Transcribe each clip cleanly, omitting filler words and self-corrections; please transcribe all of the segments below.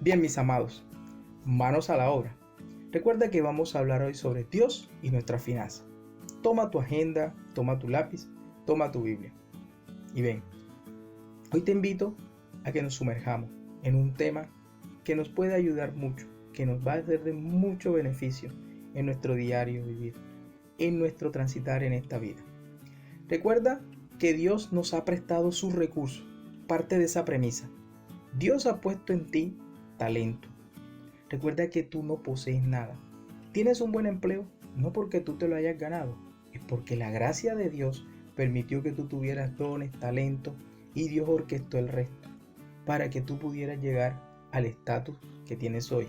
Bien, mis amados, manos a la obra. Recuerda que vamos a hablar hoy sobre Dios y nuestras finanzas. Toma tu agenda, toma tu lápiz, toma tu Biblia. Y ven, hoy te invito a que nos sumerjamos en un tema que nos puede ayudar mucho, que nos va a ser de mucho beneficio en nuestro diario vivir, en nuestro transitar en esta vida. Recuerda que Dios nos ha prestado sus recursos. Parte de esa premisa. Dios ha puesto en ti talento. Recuerda que tú no posees nada. ¿Tienes un buen empleo? No porque tú te lo hayas ganado, es porque la gracia de Dios permitió que tú tuvieras dones, talento, y Dios orquestó el resto para que tú pudieras llegar al estatus que tienes hoy.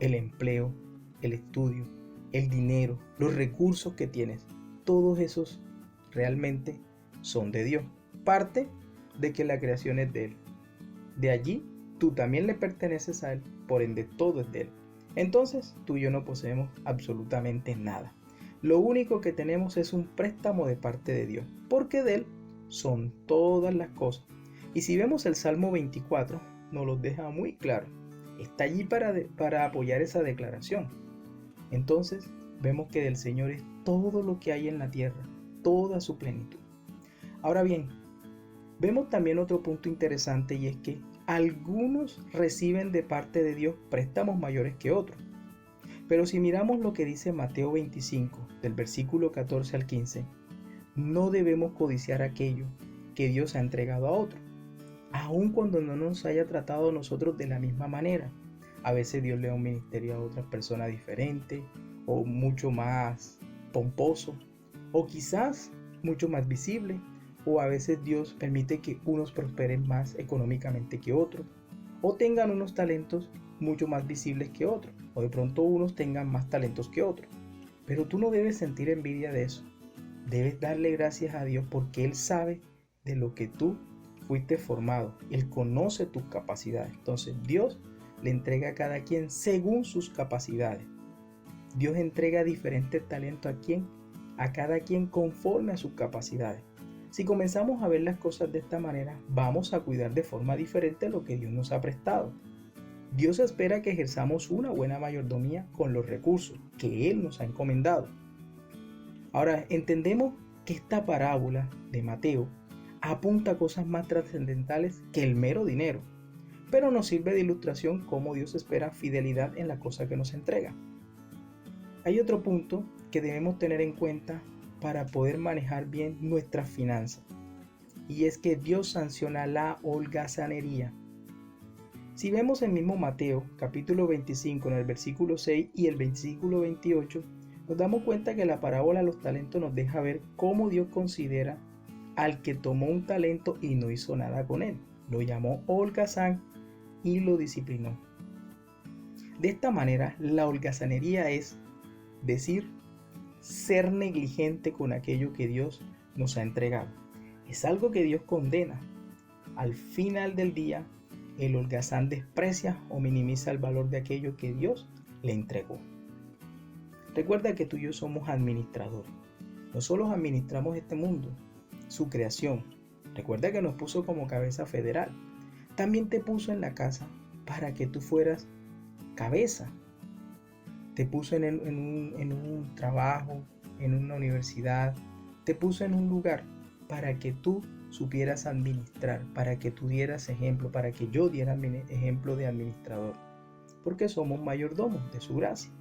El empleo, el estudio, el dinero, los recursos que tienes, todos esos realmente son de Dios. Parte de que la creación es de Él. De allí tú también le perteneces a Él, por ende todo es de Él. Entonces tú y yo no poseemos absolutamente nada. Lo único que tenemos es un préstamo de parte de Dios, porque de Él son todas las cosas. Y si vemos el Salmo 24, nos lo deja muy claro. Está allí para apoyar esa declaración. Entonces vemos que del Señor es todo lo que hay en la tierra, toda su plenitud. Ahora bien, vemos también otro punto interesante, y es que algunos reciben de parte de Dios préstamos mayores que otros. Pero si miramos lo que dice Mateo 25, del versículo 14 al 15, no debemos codiciar aquello que Dios ha entregado a otro, aun cuando no nos haya tratado a nosotros de la misma manera. A veces Dios le da un ministerio a otras personas diferentes, o mucho más pomposo, o quizás mucho más visible, o a veces Dios permite que unos prosperen más económicamente que otros, o tengan unos talentos mucho más visibles que otros, o de pronto unos tengan más talentos que otros. Pero tú no debes sentir envidia de eso. Debes darle gracias a Dios porque Él sabe de lo que tú fuiste formado. Él conoce tus capacidades. Entonces Dios le entrega a cada quien según sus capacidades. Dios entrega diferentes talentos a cada quien conforme a sus capacidades. Si comenzamos a ver las cosas de esta manera, vamos a cuidar de forma diferente lo que Dios nos ha prestado. Dios espera que ejerzamos una buena mayordomía con los recursos que Él nos ha encomendado. Ahora, entendemos que esta parábola de Mateo apunta a cosas más trascendentales que el mero dinero, pero nos sirve de ilustración cómo Dios espera fidelidad en la cosa que nos entrega. Hay otro punto que debemos tener en cuenta para poder manejar bien nuestras finanzas, y es que Dios sanciona la holgazanería. Si vemos el mismo Mateo capítulo 25 en el versículo 6 y el versículo 28, nos damos cuenta que la parábola de los talentos nos deja ver cómo Dios considera al que tomó un talento y no hizo nada con él. Lo llamó holgazán y lo disciplinó. De esta manera, la holgazanería es decir, ser negligente con aquello que Dios nos ha entregado. Es algo que Dios condena. Al final del día, el holgazán desprecia o minimiza el valor de aquello que Dios le entregó. Recuerda que tú y yo somos administradores. No solo administramos este mundo, su creación. Recuerda que nos puso como cabeza federal. También te puso en la casa para que tú fueras cabeza. Te puso en un trabajo, en una universidad, te puso en un lugar para que tú supieras administrar, para que tú dieras ejemplo, para que yo diera ejemplo de administrador, porque somos mayordomos de su gracia.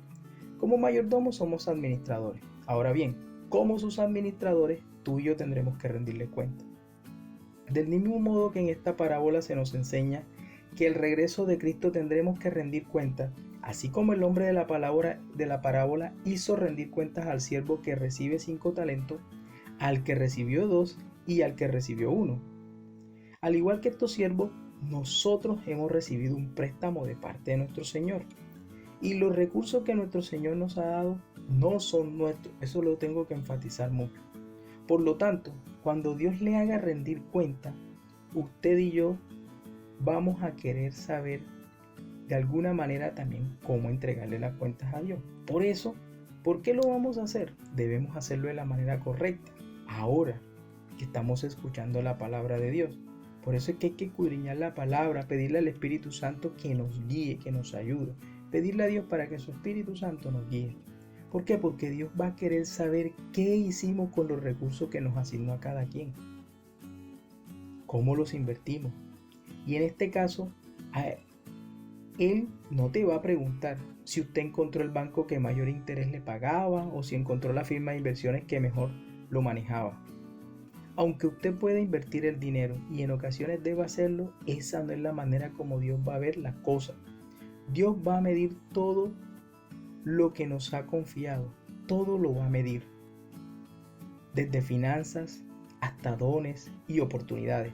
Como mayordomos somos administradores. Ahora bien, como sus administradores, tú y yo tendremos que rendirle cuenta. Del mismo modo que en esta parábola se nos enseña que el regreso de Cristo tendremos que rendir cuenta, así como el hombre de la parábola hizo rendir cuentas al siervo que recibe 5 talentos, al que recibió 2 y al que recibió 1. Al igual que estos siervos, nosotros hemos recibido un préstamo de parte de nuestro Señor. Y los recursos que nuestro Señor nos ha dado no son nuestros. Eso lo tengo que enfatizar mucho. Por lo tanto, cuando Dios le haga rendir cuenta, usted y yo vamos a querer saber de alguna manera también cómo entregarle las cuentas a Dios. Por eso, ¿por qué lo vamos a hacer? Debemos hacerlo de la manera correcta. Ahora que estamos escuchando la palabra de Dios. Por eso es que hay que escudriñar la palabra, pedirle al Espíritu Santo que nos guíe, que nos ayude. Pedirle a Dios para que su Espíritu Santo nos guíe. ¿Por qué? Porque Dios va a querer saber qué hicimos con los recursos que nos asignó a cada quien. Cómo los invertimos. Y en este caso, Él no te va a preguntar si usted encontró el banco que mayor interés le pagaba o si encontró la firma de inversiones que mejor lo manejaba. Aunque usted pueda invertir el dinero y en ocasiones deba hacerlo, esa no es la manera como Dios va a ver las cosas. Dios va a medir todo lo que nos ha confiado. Todo lo va a medir. Desde finanzas hasta dones y oportunidades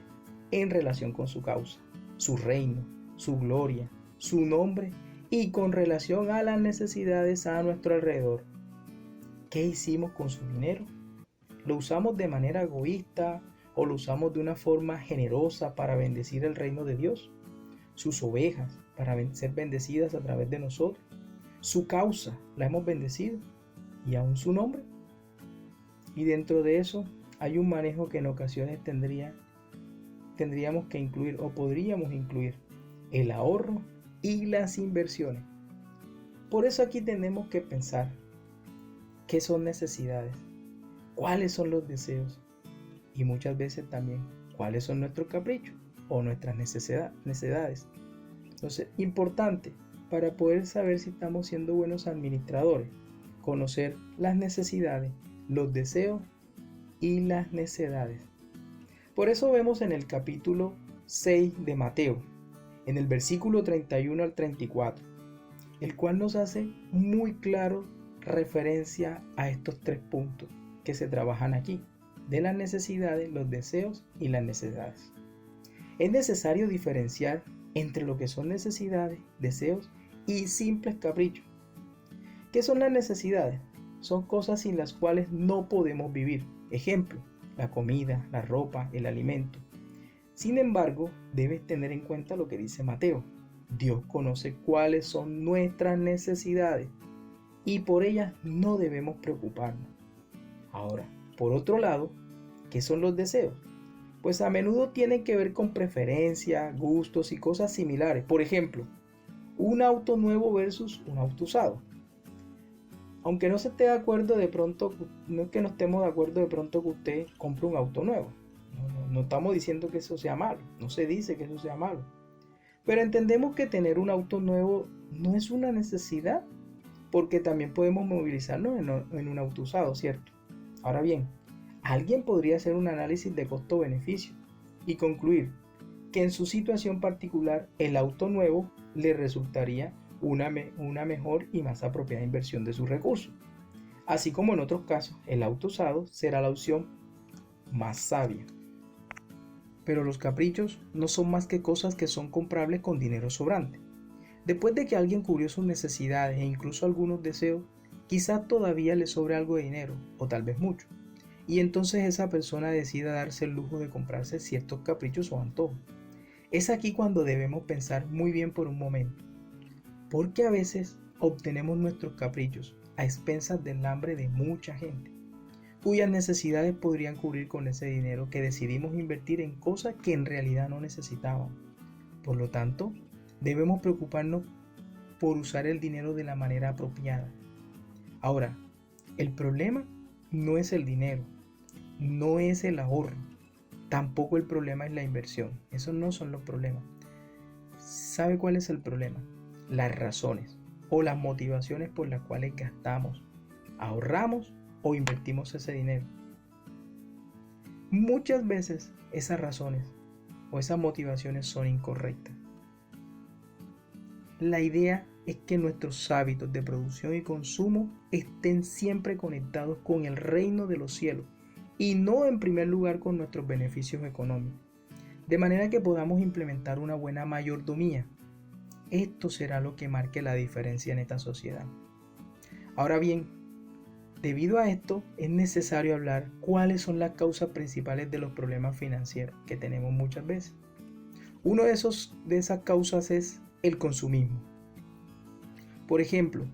en relación con su causa, su reino, su gloria, su nombre y con relación a las necesidades a nuestro alrededor. ¿Qué hicimos con su dinero? ¿Lo usamos de manera egoísta o lo usamos de una forma generosa para bendecir el reino de Dios? Sus ovejas para ser bendecidas a través de nosotros. Su causa la hemos bendecido y aún su nombre. Y dentro de eso hay un manejo que en ocasiones tendríamos que incluir o podríamos incluir el ahorro y las inversiones. Por eso aquí tenemos que pensar qué son necesidades, cuáles son los deseos y muchas veces también cuáles son nuestros caprichos o nuestras necesidades. Entonces, importante para poder saber si estamos siendo buenos administradores, conocer las necesidades, los deseos y las necesidades. Por eso vemos en el capítulo 6 de Mateo, en el versículo 31 al 34, el cual nos hace muy claro referencia a estos 3 puntos que se trabajan aquí, de las necesidades, los deseos y las necesidades. Es necesario diferenciar entre lo que son necesidades, deseos y simples caprichos. ¿Qué son las necesidades? Son cosas sin las cuales no podemos vivir. Ejemplo, la comida, la ropa, el alimento. Sin embargo, debes tener en cuenta lo que dice Mateo. Dios conoce cuáles son nuestras necesidades y por ellas no debemos preocuparnos. Ahora, por otro lado, ¿qué son los deseos? Pues a menudo tienen que ver con preferencias, gustos y cosas similares. Por ejemplo, un auto nuevo versus un auto usado. Aunque no se esté de acuerdo de pronto, no es que no estemos de acuerdo de pronto que usted compre un auto nuevo. No estamos diciendo que eso sea malo, no se dice que eso sea malo. Pero entendemos que tener un auto nuevo no es una necesidad, porque también podemos movilizarnos en un auto usado, ¿cierto? Ahora bien, alguien podría hacer un análisis de costo-beneficio y concluir que en su situación particular el auto nuevo le resultaría una mejor y más apropiada inversión de sus recursos. Así como en otros casos, el auto usado será la opción más sabia. Pero los caprichos no son más que cosas que son comprables con dinero sobrante. Después de que alguien cubrió sus necesidades e incluso algunos deseos, quizás todavía le sobre algo de dinero, o tal vez mucho. Y entonces esa persona decida darse el lujo de comprarse ciertos caprichos o antojos. Es aquí cuando debemos pensar muy bien por un momento. Porque a veces obtenemos nuestros caprichos a expensas del hambre de mucha gente, cuyas necesidades podrían cubrir con ese dinero que decidimos invertir en cosas que en realidad no necesitaban. Por lo tanto, debemos preocuparnos por usar el dinero de la manera apropiada. Ahora, el problema no es el dinero, no es el ahorro, tampoco el problema es la inversión. Esos no son los problemas. ¿Sabe cuál es el problema? Las razones o las motivaciones por las cuales gastamos, ahorramos o invertimos ese dinero. Muchas veces esas razones o esas motivaciones son incorrectas. La idea es que nuestros hábitos de producción y consumo estén siempre conectados con el reino de los cielos y no en primer lugar con nuestros beneficios económicos, de manera que podamos implementar una buena mayordomía. Esto será lo que marque la diferencia en esta sociedad. Ahora bien, debido a esto es necesario hablar cuáles son las causas principales de los problemas financieros que tenemos muchas veces. Uno de esas causas es el consumismo. Por ejemplo,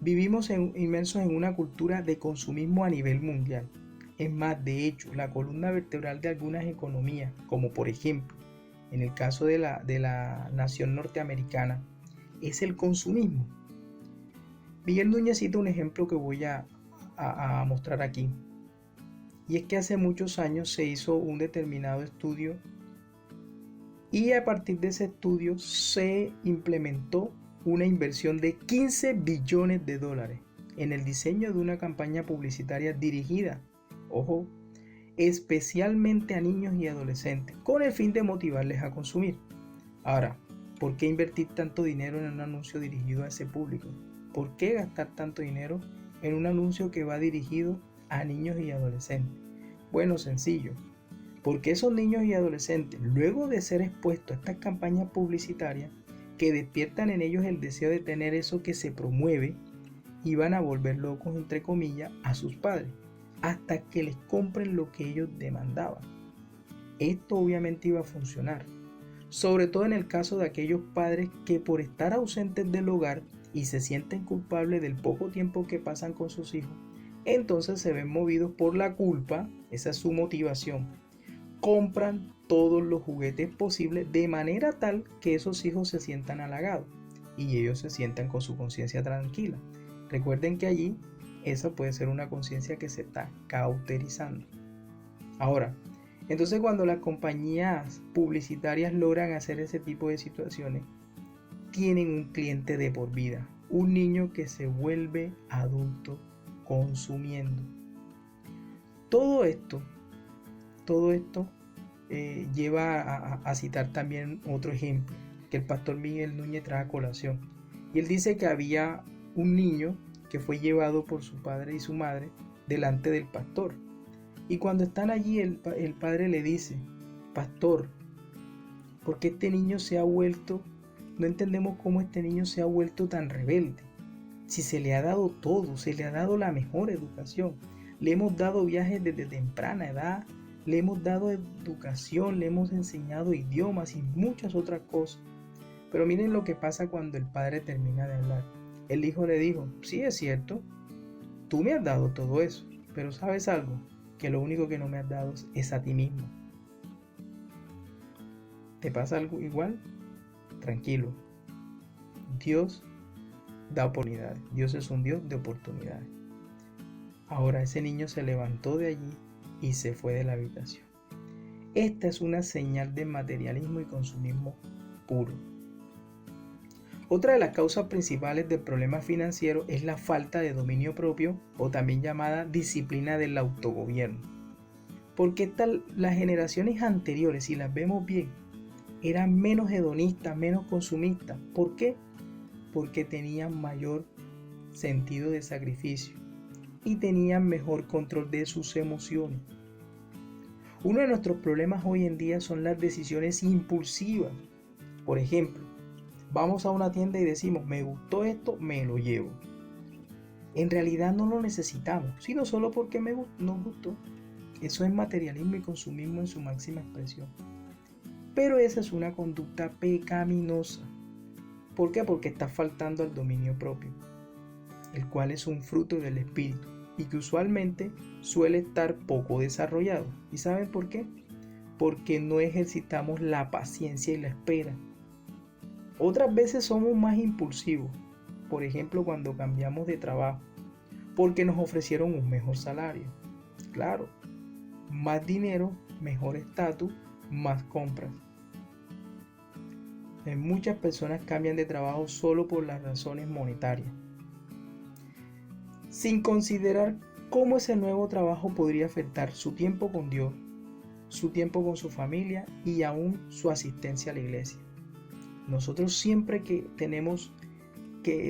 vivimos inmersos en una cultura de consumismo a nivel mundial. Es más, de hecho, la columna vertebral de algunas economías, como por ejemplo en el caso de la nación norteamericana, es el consumismo. Miguel Núñez cita un ejemplo que voy a mostrar aquí. Y es que hace muchos años se hizo un determinado estudio y a partir de ese estudio se implementó una inversión de 15 billones de dólares en el diseño de una campaña publicitaria dirigida, ojo, especialmente a niños y adolescentes, con el fin de motivarles a consumir. Ahora, ¿por qué invertir tanto dinero en un anuncio dirigido a ese público? ¿Por qué gastar tanto dinero en un anuncio que va dirigido a niños y adolescentes? Bueno, sencillo, porque esos niños y adolescentes, luego de ser expuestos a estas campañas publicitarias que despiertan en ellos el deseo de tener eso que se promueve, iban a volver locos, entre comillas, a sus padres, hasta que les compren lo que ellos demandaban. Esto obviamente iba a funcionar, sobre todo en el caso de aquellos padres que por estar ausentes del hogar y se sienten culpables del poco tiempo que pasan con sus hijos, entonces se ven movidos por la culpa, esa es su motivación. Compran todos los juguetes posibles de manera tal que esos hijos se sientan halagados y ellos se sientan con su conciencia tranquila. Recuerden que allí esa puede ser una conciencia que se está cauterizando. Ahora, entonces cuando las compañías publicitarias logran hacer ese tipo de situaciones, tienen un cliente de por vida, un niño que se vuelve adulto consumiendo. Todo esto lleva a citar también otro ejemplo que el pastor Miguel Núñez trae a colación. Y él dice que había un niño que fue llevado por su padre y su madre delante del pastor. Y cuando están allí, el padre le dice: pastor, ¿por qué este niño se ha vuelto? No entendemos cómo este niño se ha vuelto tan rebelde. Si se le ha dado todo, se le ha dado la mejor educación. Le hemos dado viajes desde temprana edad, le hemos dado educación, le hemos enseñado idiomas y muchas otras cosas. Pero miren lo que pasa cuando el padre termina de hablar. El hijo le dijo: sí, es cierto, tú me has dado todo eso, pero ¿sabes algo? Que lo único que no me has dado es a ti mismo. ¿Te pasa algo igual? Tranquilo. Dios da oportunidades. Dios es un Dios de oportunidades. Ahora ese niño se levantó de allí y se fue de la habitación. Esta es una señal de materialismo y consumismo puro. Otra de las causas principales del problema financiero es la falta de dominio propio, o también llamada disciplina del autogobierno. Porque las generaciones anteriores, si las vemos bien, eran menos hedonistas, menos consumistas. ¿Por qué? Porque tenían mayor sentido de sacrificio y tenían mejor control de sus emociones. Uno de nuestros problemas hoy en día son las decisiones impulsivas. Por ejemplo, vamos a una tienda y decimos: me gustó esto, me lo llevo. En realidad no lo necesitamos, sino solo porque nos gustó. Eso es materialismo y consumismo en su máxima expresión. Pero esa es una conducta pecaminosa. ¿Por qué? Porque está faltando al dominio propio, el cual es un fruto del espíritu y que usualmente suele estar poco desarrollado. ¿Y saben por qué? Porque no ejercitamos la paciencia y la espera. Otras veces somos más impulsivos, por ejemplo cuando cambiamos de trabajo, porque nos ofrecieron un mejor salario. Claro, más dinero, mejor estatus, más compras. Muchas personas cambian de trabajo solo por las razones monetarias, sin considerar cómo ese nuevo trabajo podría afectar su tiempo con Dios, su tiempo con su familia y aún su asistencia a la iglesia. Nosotros siempre que tenemos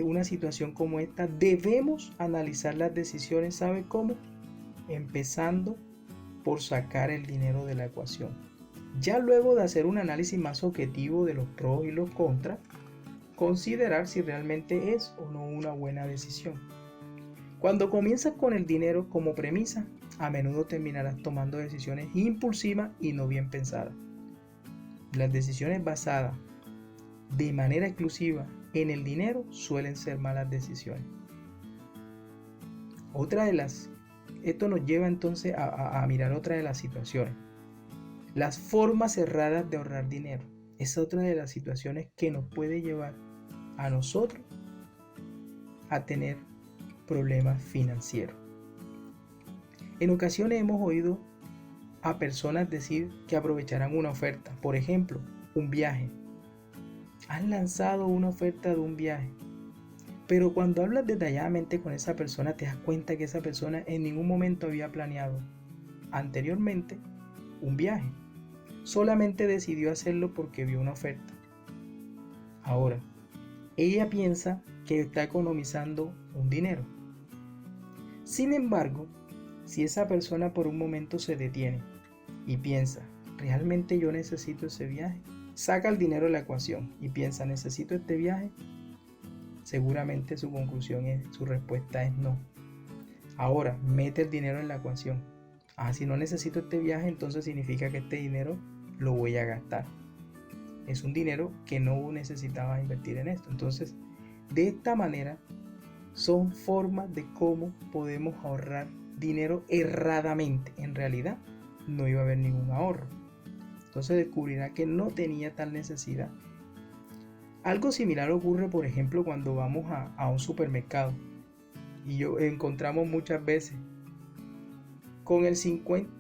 una situación como esta, debemos analizar las decisiones. ¿Sabe cómo? Empezando por sacar el dinero de la ecuación. Ya luego de hacer un análisis más objetivo de los pros y los contras, considerar si realmente es o no una buena decisión. Cuando comienzas con el dinero como premisa, a menudo terminarás tomando decisiones impulsivas y no bien pensadas. Las decisiones basadas de manera exclusiva en el dinero suelen ser malas decisiones. Esto nos lleva entonces a mirar otra de las situaciones. Las formas erradas de ahorrar dinero es otra de las situaciones que nos puede llevar a nosotros a tener problemas financieros. En ocasiones hemos oído a personas decir que aprovecharán una oferta, por ejemplo, un viaje. Han lanzado una oferta de un viaje, pero cuando hablas detalladamente con esa persona te das cuenta que esa persona en ningún momento había planeado anteriormente un viaje. Solamente decidió hacerlo porque vio una oferta. Ahora, ella piensa que está economizando un dinero. Sin embargo, si esa persona por un momento se detiene y piensa, ¿realmente yo necesito ese viaje? Saca el dinero de la ecuación y piensa, ¿necesito este viaje? Seguramente su respuesta es no. Ahora, mete el dinero en la ecuación. Si no necesito este viaje, entonces significa que este dinero lo voy a gastar. Es un dinero que no necesitaba invertir en esto. Entonces, de esta manera, son formas de cómo podemos ahorrar dinero erradamente. En realidad, no iba a haber ningún ahorro. Entonces descubrirá que no tenía tal necesidad. Algo similar ocurre, por ejemplo, cuando vamos a un supermercado y encontramos muchas veces con el 50,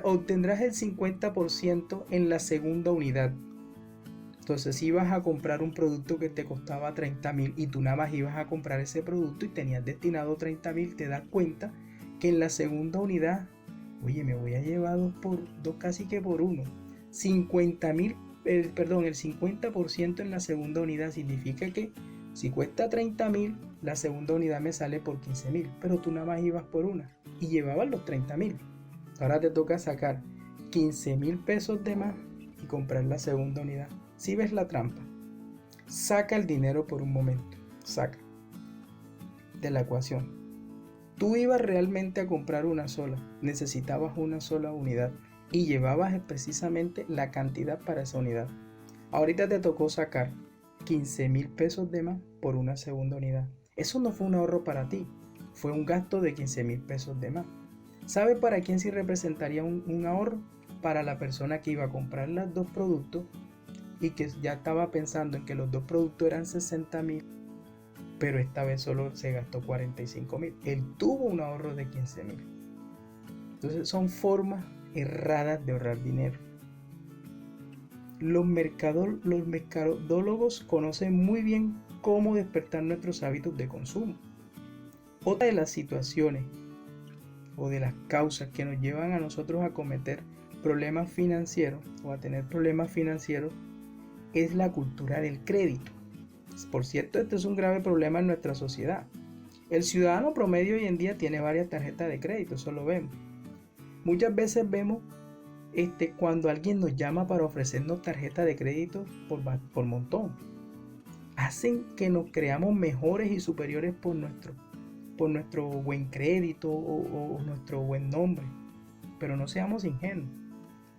obtendrás el 50% en la segunda unidad. Entonces, si ibas a comprar un producto que te costaba 30,000 y tú nada más ibas a comprar ese producto y tenías destinado 30,000, te das cuenta que en la segunda unidad, oye, me voy a llevar dos casi que por uno. 50,000, el 50% en la segunda unidad significa que si cuesta 30,000, la segunda unidad me sale por 15,000, pero tú nada más ibas por una y llevabas los 30,000. Ahora te toca sacar 15,000 pesos de más y comprar la segunda unidad. Si ves la trampa, saca el dinero por un momento, saca de la ecuación. Tú ibas realmente a comprar una sola, necesitabas una sola unidad y llevabas precisamente la cantidad para esa unidad. Ahorita te tocó sacar 15,000 pesos de más por una segunda unidad. Eso no fue un ahorro para ti, fue un gasto de 15,000 pesos de más. ¿Sabe para quién sí representaría un ahorro? Para la persona que iba a comprar los dos productos y que ya estaba pensando en que los dos productos eran 60,000, pero esta vez solo se gastó 45,000. Él tuvo un ahorro de 15,000. Entonces son formas erradas de ahorrar dinero. Los mercadólogos conocen muy bien cómo despertar nuestros hábitos de consumo. Otra de las situaciones o de las causas que nos llevan a nosotros a cometer problemas financieros o a tener problemas financieros es la cultura del crédito. Por cierto, este es un grave problema en nuestra sociedad. El ciudadano promedio hoy en día tiene varias tarjetas de crédito, eso lo vemos. Muchas veces vemos cuando alguien nos llama para ofrecernos tarjeta de crédito por montón. Hacen que nos creamos mejores y superiores por nuestro buen crédito o nuestro buen nombre. Pero no seamos ingenuos.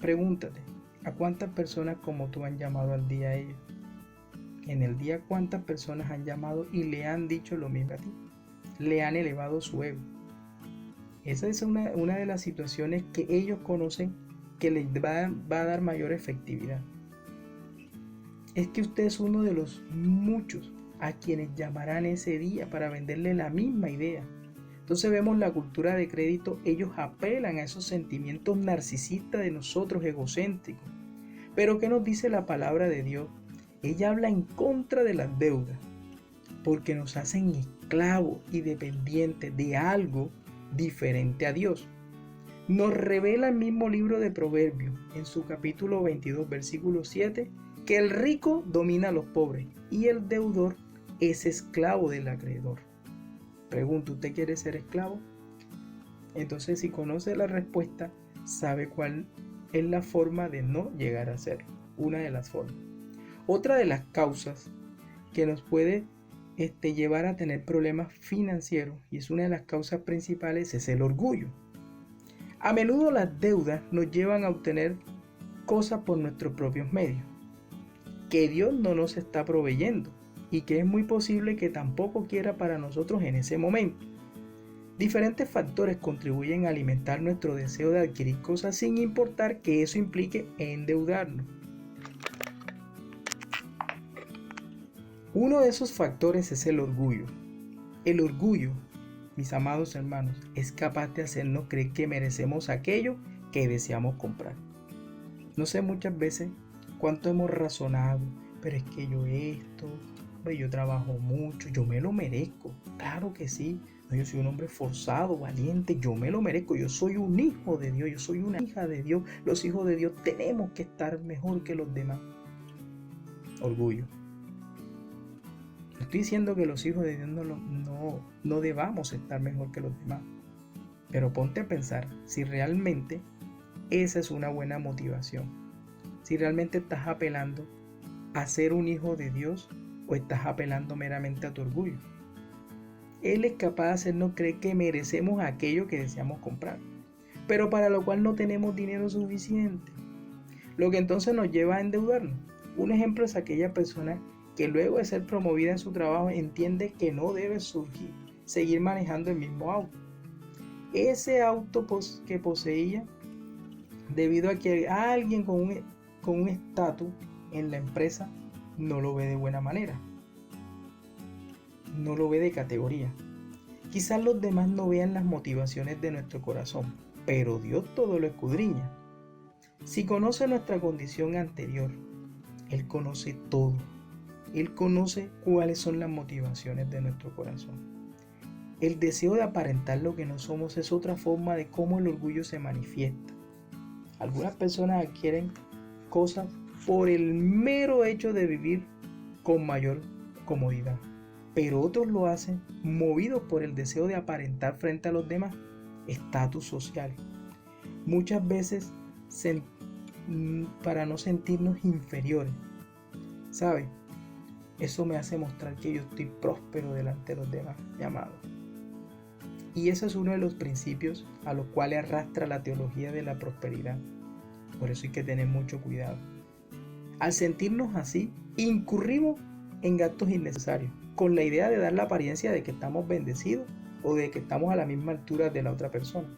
Pregúntate, ¿a cuántas personas como tú han llamado al día a ellos? En el día, ¿cuántas personas han llamado y le han dicho lo mismo a ti? Le han elevado su ego. Esa es una de las situaciones que ellos conocen que les va a dar mayor efectividad. Es que usted es uno de los muchos a quienes llamarán ese día para venderle la misma idea. Entonces vemos la cultura de crédito, ellos apelan a esos sentimientos narcisistas de nosotros, egocéntricos. Pero ¿qué nos dice la palabra de Dios? Ella habla en contra de las deudas, porque nos hacen esclavos y dependientes de algo diferente a Dios. Nos revela el mismo libro de Proverbios, en su capítulo 22, versículo 7, que el rico domina a los pobres y el deudor es esclavo del acreedor. Pregunto, ¿usted quiere ser esclavo? Entonces, si conoce la respuesta, sabe cuál es la forma de no llegar a ser. Una de las formas. Otra de las causas que nos puede llevar a tener problemas financieros, y es una de las causas principales, es el orgullo. A menudo las deudas nos llevan a obtener cosas por nuestros propios medios, que Dios no nos está proveyendo y que es muy posible que tampoco quiera para nosotros en ese momento. Diferentes factores contribuyen a alimentar nuestro deseo de adquirir cosas sin importar que eso implique endeudarnos. Uno de esos factores es el orgullo. El orgullo, mis amados hermanos, es capaz de hacernos creer que merecemos aquello que deseamos comprar. No sé muchas veces cuánto hemos razonado, pero es que yo trabajo mucho, yo me lo merezco. Claro que sí, yo soy un hombre forzado, valiente, yo me lo merezco, yo soy un hijo de Dios, yo soy una hija de Dios. Los hijos de Dios tenemos que estar mejor que los demás. Orgullo. No estoy diciendo que los hijos de Dios no debamos estar mejor que los demás, pero ponte a pensar si realmente esa es una buena motivación, si realmente estás apelando a ser un hijo de Dios o estás apelando meramente a tu orgullo. Él es capaz de hacernos creer que merecemos aquello que deseamos comprar, pero para lo cual no tenemos dinero suficiente, lo que entonces nos lleva a endeudarnos. Un ejemplo es aquella persona que luego de ser promovida en su trabajo entiende que no debe seguir manejando el mismo auto. Ese auto que poseía debido a que alguien con un estatus en la empresa no lo ve de buena manera, no lo ve de categoría. Quizás los demás no vean las motivaciones de nuestro corazón, pero Dios todo lo escudriña. Si conoce nuestra condición anterior, Él conoce todo. Él conoce cuáles son las motivaciones de nuestro corazón. El deseo de aparentar lo que no somos es otra forma de cómo el orgullo se manifiesta. Algunas personas adquieren cosas por el mero hecho de vivir con mayor comodidad, pero otros lo hacen movidos por el deseo de aparentar frente a los demás estatus social. Muchas veces para no sentirnos inferiores. ¿Sabe? Eso me hace mostrar que yo estoy próspero delante de los demás, mi amado. Y ese es uno de los principios a los cuales arrastra la teología de la prosperidad. Por eso hay que tener mucho cuidado. Al sentirnos así, incurrimos en gastos innecesarios, con la idea de dar la apariencia de que estamos bendecidos o de que estamos a la misma altura de la otra persona.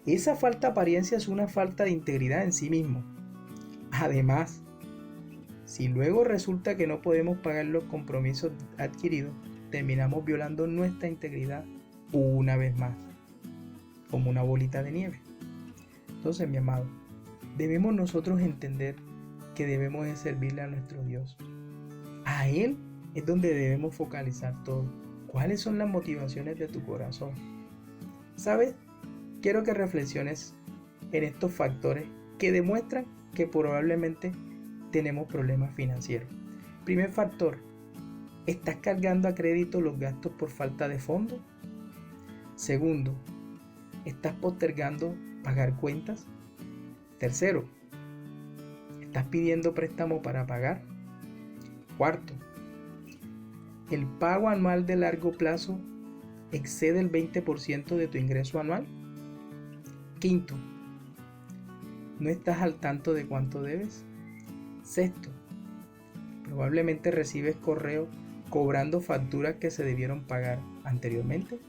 Esa falta de apariencia es una falta de integridad en sí mismo. Además, si luego resulta que no podemos pagar los compromisos adquiridos, terminamos violando nuestra integridad una vez más, como una bolita de nieve. Entonces, mi amado, debemos nosotros entender que debemos de servirle a nuestro Dios. A Él es donde debemos focalizar todo. ¿Cuáles son las motivaciones de tu corazón? ¿Sabes? Quiero que reflexiones en estos factores que demuestran que probablemente tenemos problemas financieros. Primer factor, ¿estás cargando a crédito los gastos por falta de fondos? Segundo, ¿estás postergando pagar cuentas? Tercero, ¿estás pidiendo préstamo para pagar? Cuarto, ¿el pago anual de largo plazo excede el 20% de tu ingreso anual? Quinto, ¿no estás al tanto de cuánto debes? Sexto, probablemente recibes correo cobrando facturas que se debieron pagar anteriormente.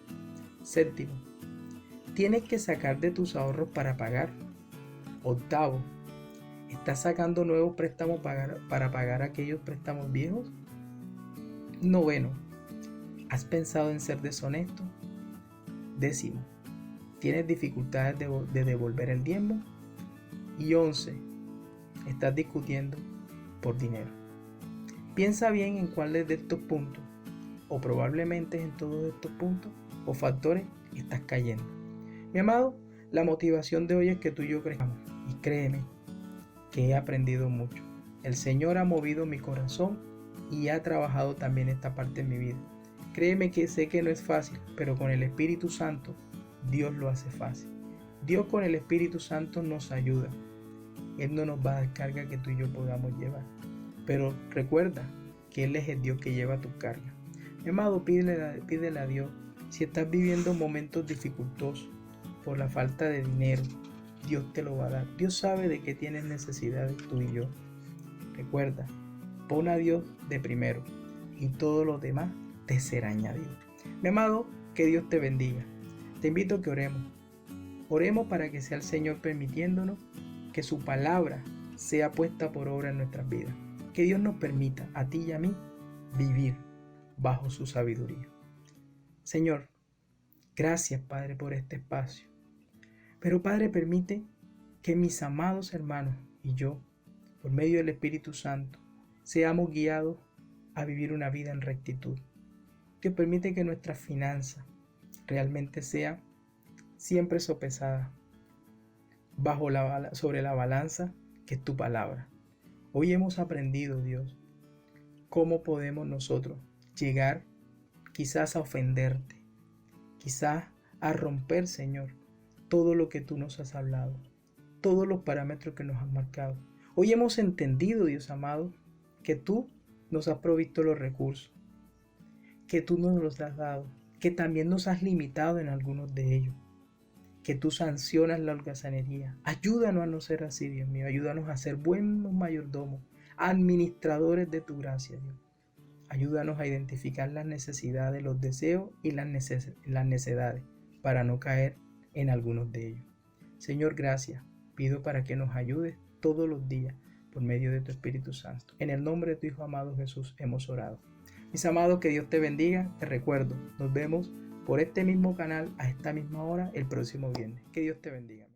Séptimo, tienes que sacar de tus ahorros para pagar. Octavo, ¿estás sacando nuevos préstamos para pagar aquellos préstamos viejos? Noveno, ¿has pensado en ser deshonesto? Décimo, ¿tienes dificultades de devolver el diezmo? Y 11, estás discutiendo por dinero. Piensa bien en cuáles de estos puntos, o probablemente en todos estos puntos o factores, estás cayendo. Mi amado, la motivación de hoy es que tú y yo crezcamos. Y créeme que he aprendido mucho. El Señor ha movido mi corazón y ha trabajado también esta parte en mi vida. Créeme que sé que no es fácil, pero con el Espíritu Santo Dios lo hace fácil. Dios con el Espíritu Santo nos ayuda. Él no nos va a dar carga que tú y yo podamos llevar. Pero recuerda que Él es el Dios que lleva tu carga. Mi amado, pídele a Dios. Si estás viviendo momentos dificultosos por la falta de dinero, Dios te lo va a dar. Dios sabe de qué tienes necesidades tú y yo. Recuerda, pon a Dios de primero y todo lo demás te será añadido. Mi amado, que Dios te bendiga. te invito a que oremos. Oremos para que sea el Señor permitiéndonos que su palabra sea puesta por obra en nuestras vidas. Que Dios nos permita, a ti y a mí, vivir bajo su sabiduría. Señor, gracias, Padre, por este espacio. Pero, Padre, permite que mis amados hermanos y yo, por medio del Espíritu Santo, seamos guiados a vivir una vida en rectitud. Que permite que nuestras finanzas realmente sean siempre sopesadas sobre la balanza que es tu palabra. Hoy hemos aprendido, Dios, cómo podemos nosotros llegar quizás a ofenderte, quizás a romper, Señor, todo lo que tú nos has hablado, todos los parámetros que nos has marcado. Hoy hemos entendido, Dios amado, que tú nos has provisto los recursos, que tú nos los has dado, que también nos has limitado en algunos de ellos, que tú sancionas la holgazanería. Ayúdanos a no ser así, Dios mío. Ayúdanos a ser buenos mayordomos, administradores de tu gracia, Dios. Ayúdanos a identificar las necesidades, los deseos y las necedades para no caer en algunos de ellos. Señor, gracias. Pido para que nos ayudes todos los días por medio de tu Espíritu Santo. En el nombre de tu Hijo amado Jesús hemos orado. Mis amados, que Dios te bendiga. Te recuerdo, nos vemos por este mismo canal a esta misma hora el próximo viernes. Que Dios te bendiga.